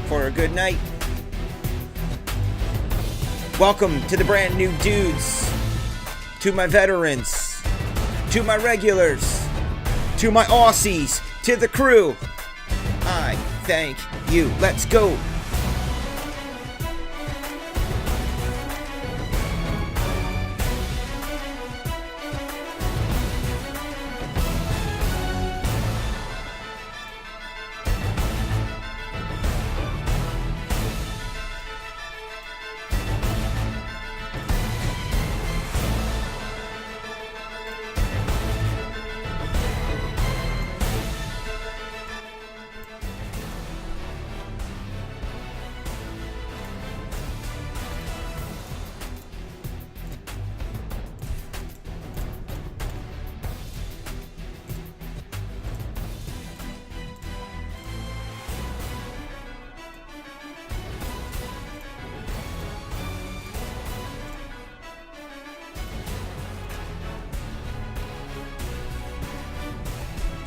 for a good night. Welcome to the brand new dudes, to my veterans, to my regulars, to my Aussies, to the crew. I thank you. Let's go.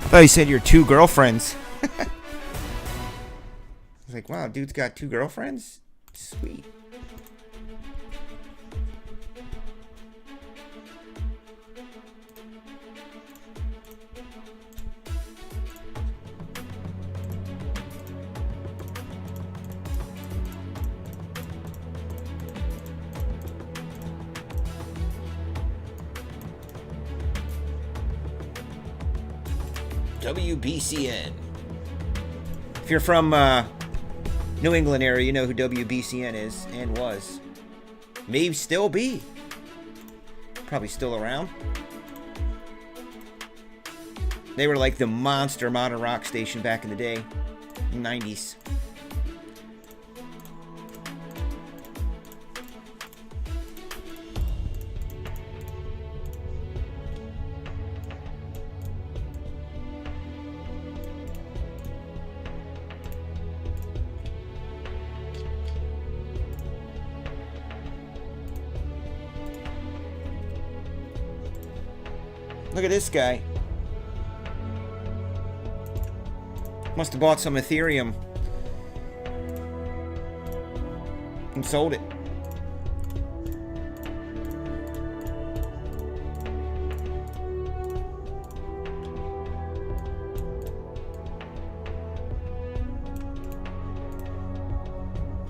I thought you said your two girlfriends. I was like, wow, dude's got two girlfriends? Sweet. WBCN. If you're from New England area, you know who WBCN is and was. May still be. Probably still around. They were like the monster modern rock station back in the day. 90s. Look at this guy. Must have bought some Ethereum and sold it.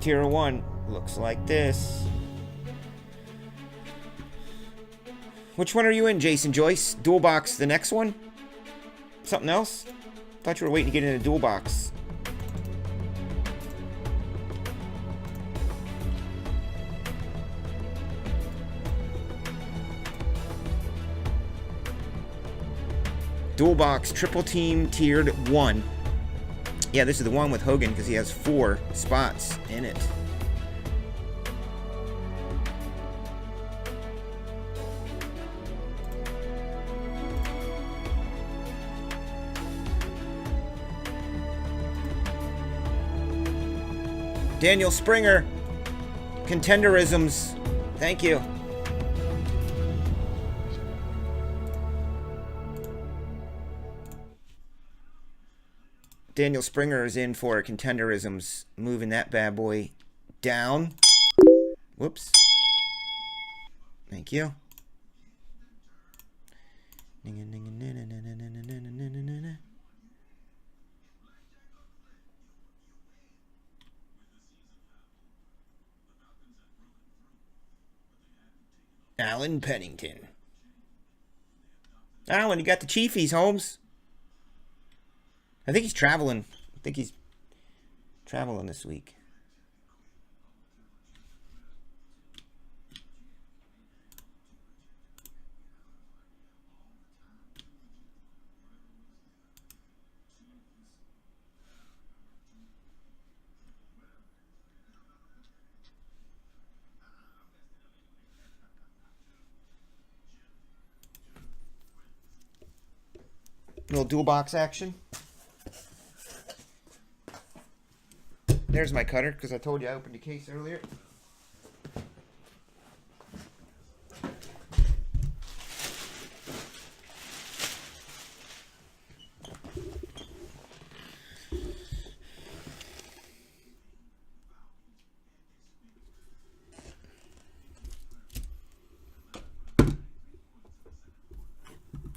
Tier 1 looks like this. Which one are you in, Jason Joyce? Dual box, the next one? Something else? Thought you were waiting to get in a dual box. Dual box, triple team, tiered 1. Yeah, this is the one with Hogan because he has 4 spots in it. Daniel Springer, Contenderisms, thank you. Daniel Springer is in for Contenderisms, moving that bad boy down. Whoops. Thank you. Alan Pennington. Alan, you got the Chiefies, Holmes. I think he's traveling. I think he's traveling this week. Little dual box action. There's my cutter, because I told you I opened the case earlier.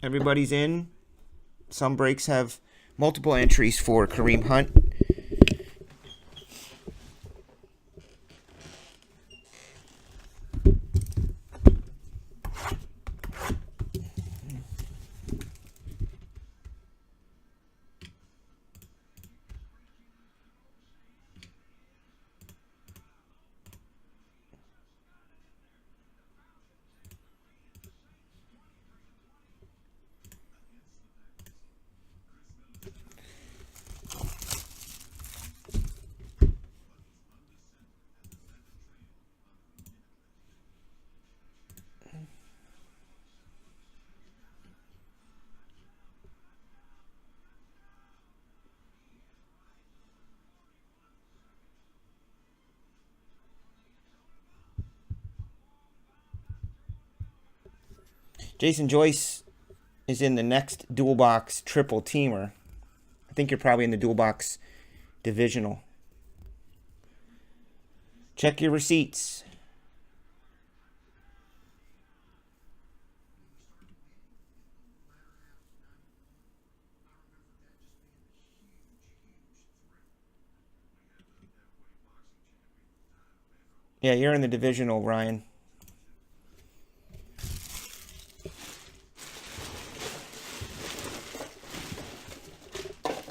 Everybody's in. Some breaks have multiple entries for Kareem Hunt. Jason Joyce is in the next dual box triple teamer. I think you're probably in the dual box divisional. Check your receipts. Yeah, you're in the divisional, Ryan.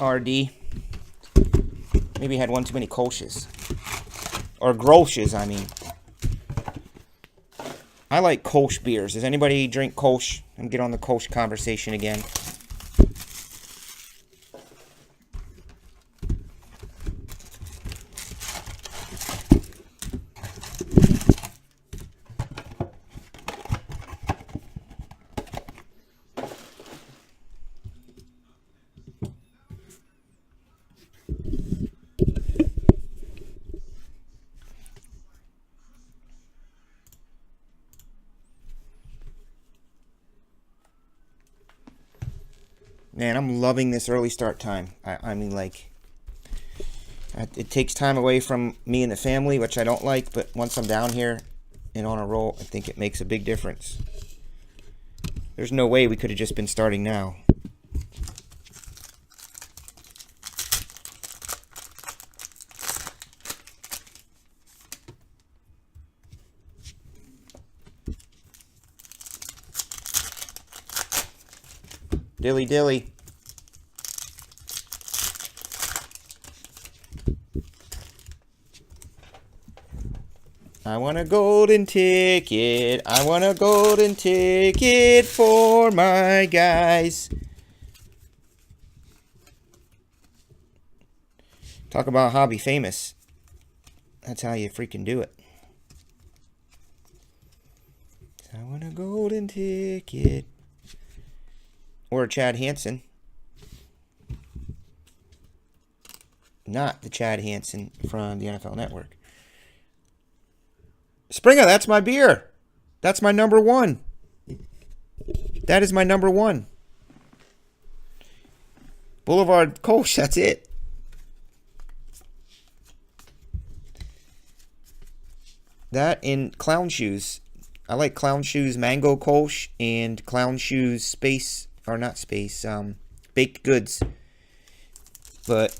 RD. Maybe had one too many Kolsch's. Or Grolsch's, I mean. I like Kolsch beers. Does anybody drink Kolsch? And get on the Kolsch conversation again. Man, I'm loving this early start time. I mean, like, it takes time away from me and the family, which I don't like, but once I'm down here and on a roll, I think it makes a big difference. There's no way we could have just been starting now. Dilly dilly. I want a golden ticket. I want a golden ticket for my guys. Talk about hobby famous. That's how you freaking do it. I want a golden ticket. Or Chad Hansen. Not the Chad Hansen from the NFL Network. Springer, that's my beer. That's my number one. That is my number one. Boulevard Kolsch, that's it. That and Clown Shoes. I like Clown Shoes Mango Kolsch and Clown Shoes Space, or not Space, Baked Goods. But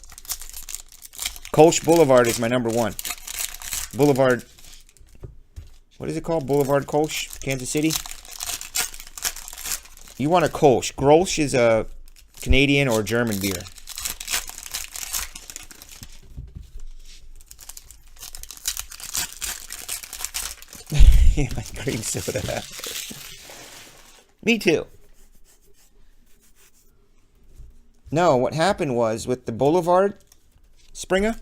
Kolsch Boulevard is my number one. Boulevard, what is it called? Boulevard Kolsch, Kansas City. You want a Kolsch. Grolsch is a Canadian or German beer. You like cream soda. Me too. No, what happened was with the Boulevard Springer,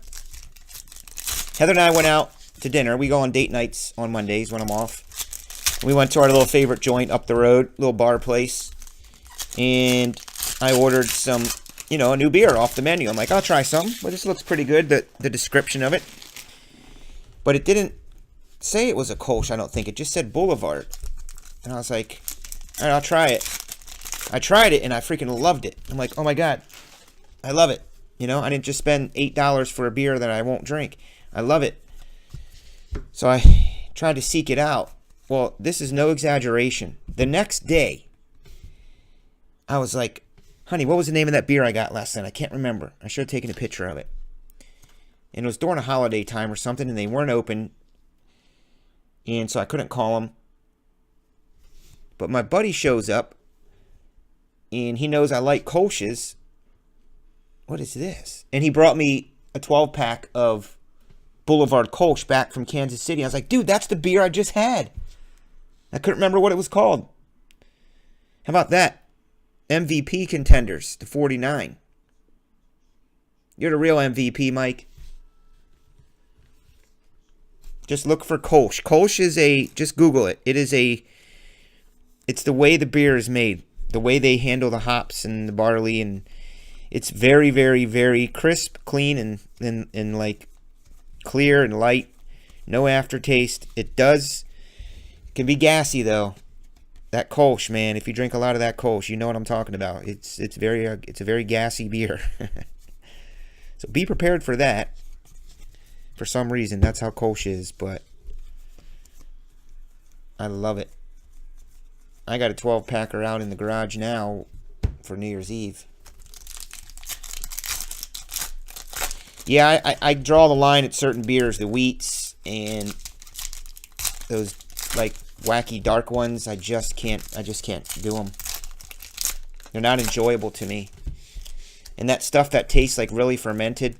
Heather and I went out to dinner. We go on date nights on Mondays when I'm off. We went to our little favorite joint up the road, little bar place. And I ordered some, a new beer off the menu. I'm like, I'll try some. Well, this looks pretty good, the description of it. But it didn't say it was a Kolsch, I don't think. It just said Boulevard. And I was like, all right, I'll try it. I tried it, and I freaking loved it. I'm like, oh, my God. I love it. I didn't just spend $8 for a beer that I won't drink. I love it. So I tried to seek it out. Well, this is no exaggeration. The next day, I was like, honey, what was the name of that beer I got last night? I can't remember. I should have taken a picture of it. And it was during a holiday time or something, and they weren't open. And so I couldn't call them. But my buddy shows up, and he knows I like Kolsch's. What is this? And he brought me a 12-pack of Boulevard Kolsch back from Kansas City. I was like, dude, that's the beer I just had. I couldn't remember what it was called. How about that? MVP Contenders, the 49. You're the real MVP, Mike. Just look for Kolsch. Kolsch is just Google it. It's the way the beer is made. The way they handle the hops and the barley. And it's very, very, very crisp, clean, and like clear and light. No aftertaste. It can be gassy, though. That Kolsch, man. If you drink a lot of that Kolsch, you know what I'm talking about. It's a very gassy beer. So be prepared for that. For some reason, that's how Kolsch is, but I love it. I got a 12-packer out in the garage now for New Year's Eve. Yeah, I draw the line at certain beers, the wheats and those like wacky dark ones. I just can't do them. They're not enjoyable to me. And that stuff that tastes like really fermented.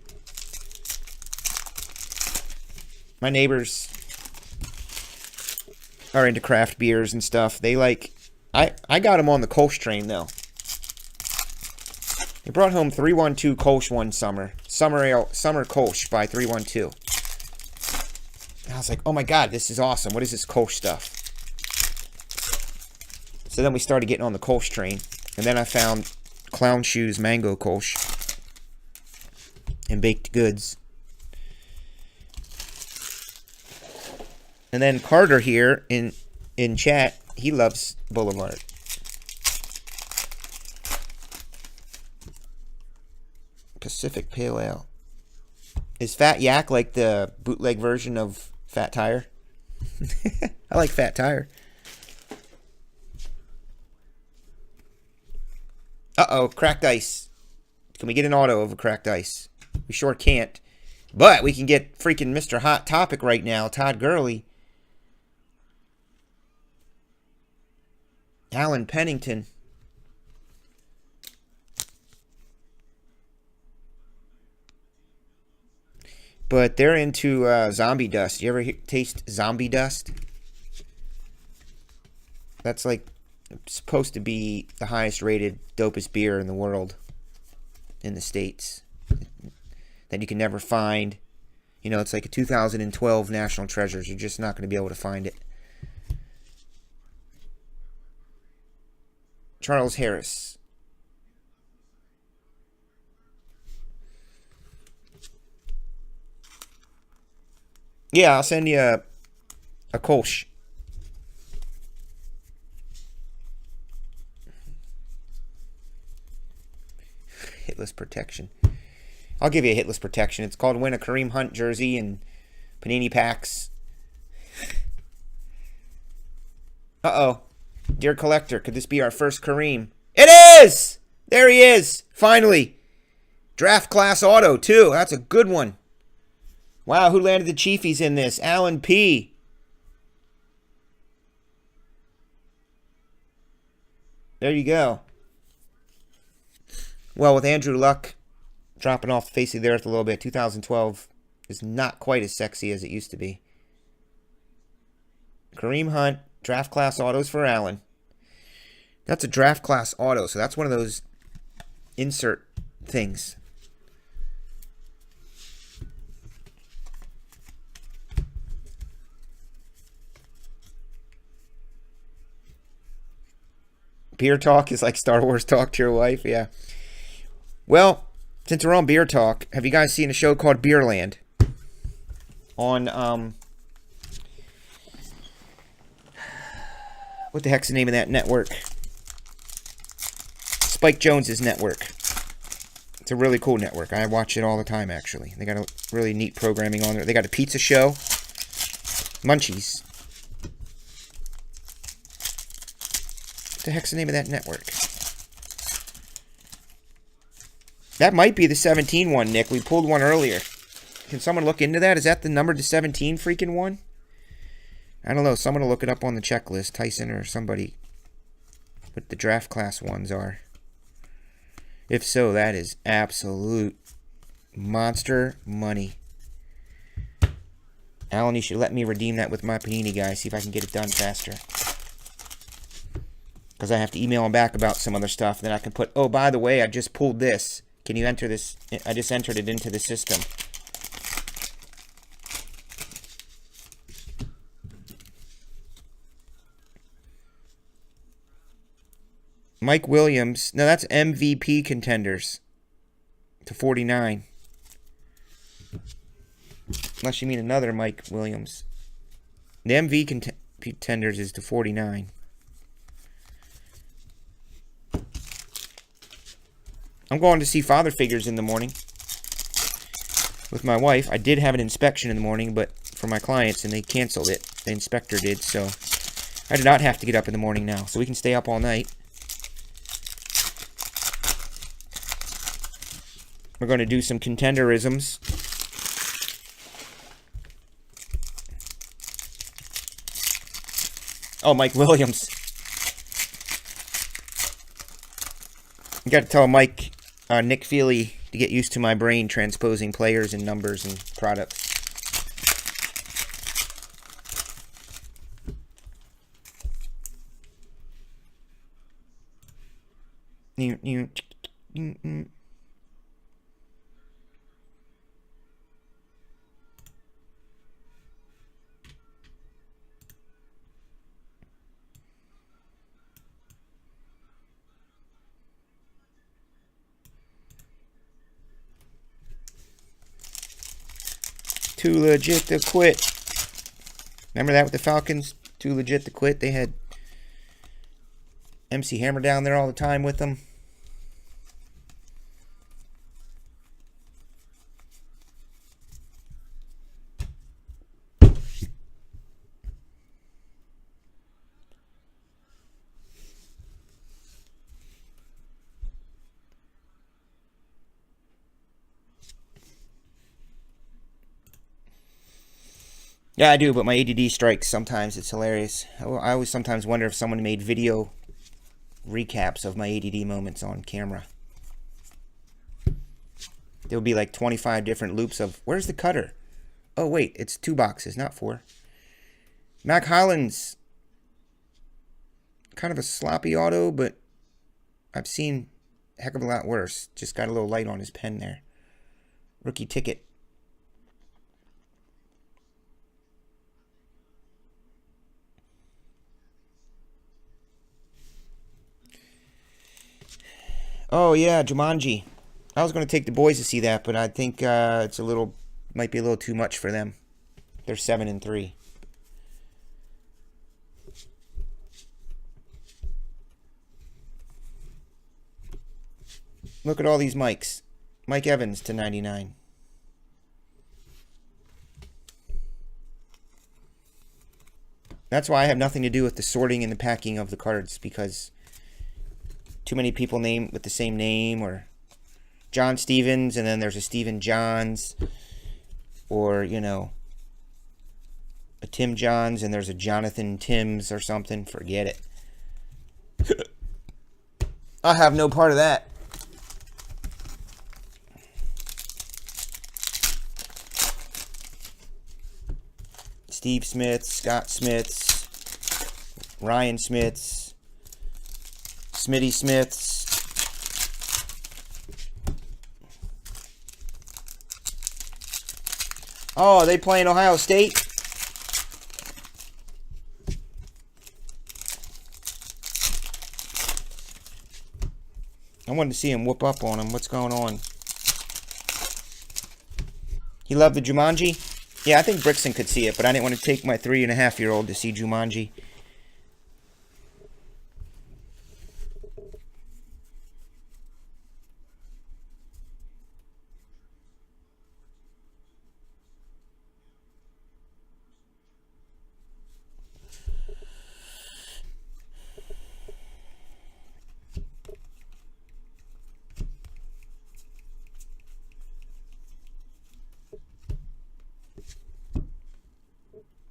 My neighbors are into craft beers and stuff. They like... I got them on the Kolsch train, though. They brought home 312 Kolsch one summer. Summer Kolsch by 312. And I was like, oh my god, this is awesome. What is this Kolsch stuff? So then we started getting on the Kolsch train. And then I found Clown Shoes Mango Kolsch. And baked goods. And then Carter here in chat, he loves Boulevard. Pacific Pale Ale. Is Fat Yak like the bootleg version of Fat Tire? I like Fat Tire. Uh-oh, cracked ice. Can we get an auto of a cracked ice? We sure can't. But we can get freaking Mr. Hot Topic right now, Todd Gurley. Alan Pennington. But they're into zombie dust. You ever taste zombie dust? That's like supposed to be the highest rated, dopest beer in the world. In the States. That you can never find. You know, it's like a 2012 National Treasures. You're just not going to be able to find it. Charles Harris. Yeah, I'll send you a Kolsch. Hitless protection. I'll give you a hitless protection. It's called Win a Kareem Hunt jersey and Panini packs. Uh-oh. Dear collector, could this be our first Kareem? It is! There he is! Finally. Draft class auto, too. That's a good one. Wow, who landed the Chiefies in this? Alan P. There you go. Well, with Andrew Luck dropping off the face of the earth a little bit, 2012 is not quite as sexy as it used to be. Kareem Hunt, draft class autos for Allen. That's a draft class auto, so that's one of those insert things. Beer talk is like Star Wars talk to your wife, yeah. Well, since we're on beer talk, have you guys seen a show called Beerland? On, what the heck's the name of that network? Spike Jonze's network. It's a really cool network. I watch it all the time, actually. They got a really neat programming on there. They got a pizza show. Munchies. What the heck's the name of that network? That might be the 17 one, Nick. We pulled one earlier. Can someone look into that? Is that the number to 17 freaking one? I don't know. Someone will look it up on the checklist. Tyson or somebody. What the draft class ones are. If so, that is absolute monster money. Alan, you should let me redeem that with my Panini guy. See if I can get it done faster. Because I have to email him back about some other stuff. Then I can put, oh, by the way, I just pulled this. Can you enter this? I just entered it into the system. Mike Williams. No, that's MVP Contenders. To 49. Unless you mean another Mike Williams. The MV Contenders is to 49. I'm going to see Father Figures in the morning with my wife. I did have an inspection in the morning, but for my clients, and they canceled it. The inspector did, so I did not have to get up in the morning now, so we can stay up all night. We're going to do some contenderisms. Oh, Mike Williams. You got to tell Nick Feely to get used to my brain transposing players and numbers and products. Too legit to quit. Remember that with the Falcons? Too legit to quit. They had MC Hammer down there all the time with them. Yeah, I do, but my ADD strikes sometimes. It's hilarious. I always sometimes wonder if someone made video recaps of my ADD moments on camera. There would be like 25 different loops of, where's the cutter? Oh, wait, it's 2 boxes, not 4. Mac Hollins. Kind of a sloppy auto, but I've seen a heck of a lot worse. Just got a little light on his pen there. Rookie ticket. Oh yeah, Jumanji. I was going to take the boys to see that, but I think it's might be a little too much for them. They're 7-3. Look at all these Mikes. Mike Evans to 99. That's why I have nothing to do with the sorting and the packing of the cards, because too many people name with the same name, or John Stevens and then there's a Stephen Johns, or you know, a Tim Johns and there's a Jonathan Tims or something. Forget it. I have no part of that. Steve Smiths, Scott Smiths, Ryan Smiths, Smitty Smiths. Oh, are they playing Ohio State? I wanted to see him whoop up on him. What's going on? He loved the Jumanji? Yeah, I think Brixton could see it, but I didn't want to take my 3.5-year-old to see Jumanji.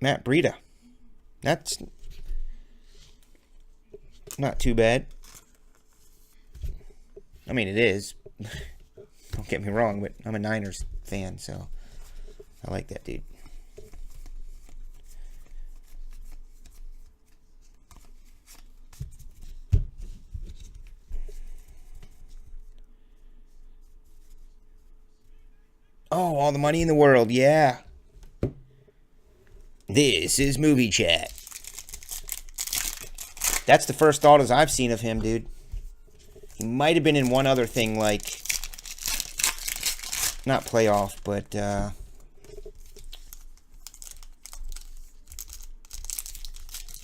Matt Breida. That's not too bad. I mean, it is. Don't get me wrong, but I'm a Niners fan, so I like that dude. Oh, all the money in the world, yeah. This is Movie Chat. That's the first autos I've seen of him, dude. He might have been in one other thing, like, not playoff, but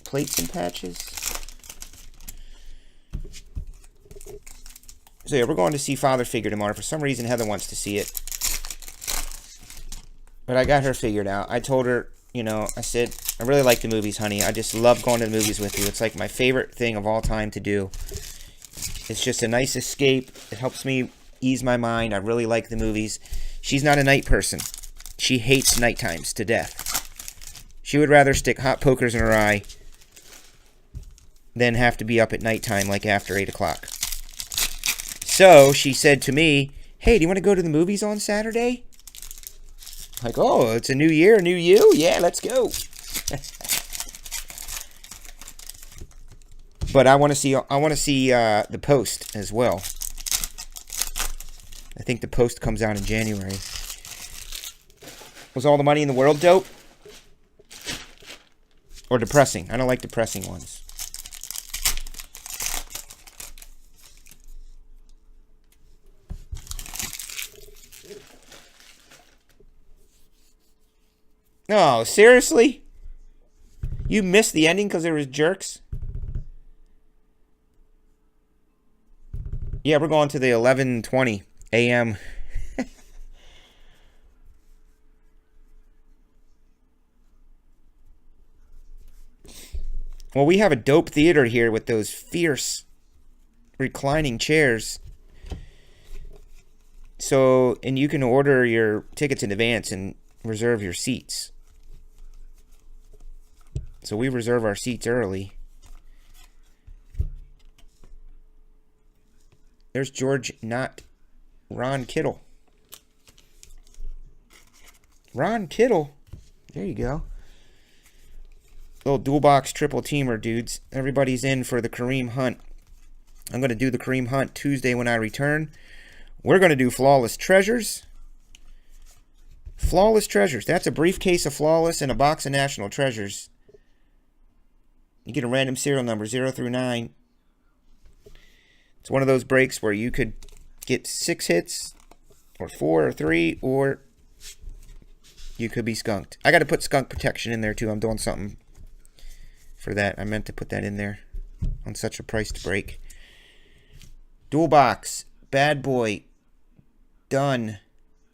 plates and patches. So yeah, we're going to see Father Figure tomorrow. For some reason, Heather wants to see it. But I got her figured out. I told her, you know, I said, I really like the movies, honey. I just love going to the movies with you. It's like my favorite thing of all time to do. It's just a nice escape. It helps me ease my mind. I really like the movies. She's not a night person. She hates night times to death. She would rather stick hot pokers in her eye than have to be up at nighttime like after 8 o'clock. So she said to me, hey, do you want to go to the movies on Saturday? Like, oh, it's a new year, a new you? Yeah, let's go. But I want to see The Post as well. I think The Post comes out in January. Was All the Money in the World dope? Or depressing? I don't like depressing ones. Oh, seriously? You missed the ending because there was jerks? Yeah, we're going to the 11:20 a.m. Well, we have a dope theater here with those fierce reclining chairs. So, and you can order your tickets in advance and reserve your seats. So we reserve our seats early. There's George, not Ron Kittle. Ron Kittle. There you go. Little dual box triple teamer, dudes. Everybody's in for the Kareem Hunt. I'm going to do the Kareem Hunt Tuesday when I return. We're going to do Flawless Treasures. Flawless Treasures. That's a briefcase of Flawless and a box of National Treasures. You get a random serial number, 0 through 9. It's one of those breaks where you could get 6 hits, or 4 or 3, or you could be skunked. I got to put skunk protection in there too. I'm doing something for that. I meant to put that in there on such a priced break. Dual box. Bad Boy. Done.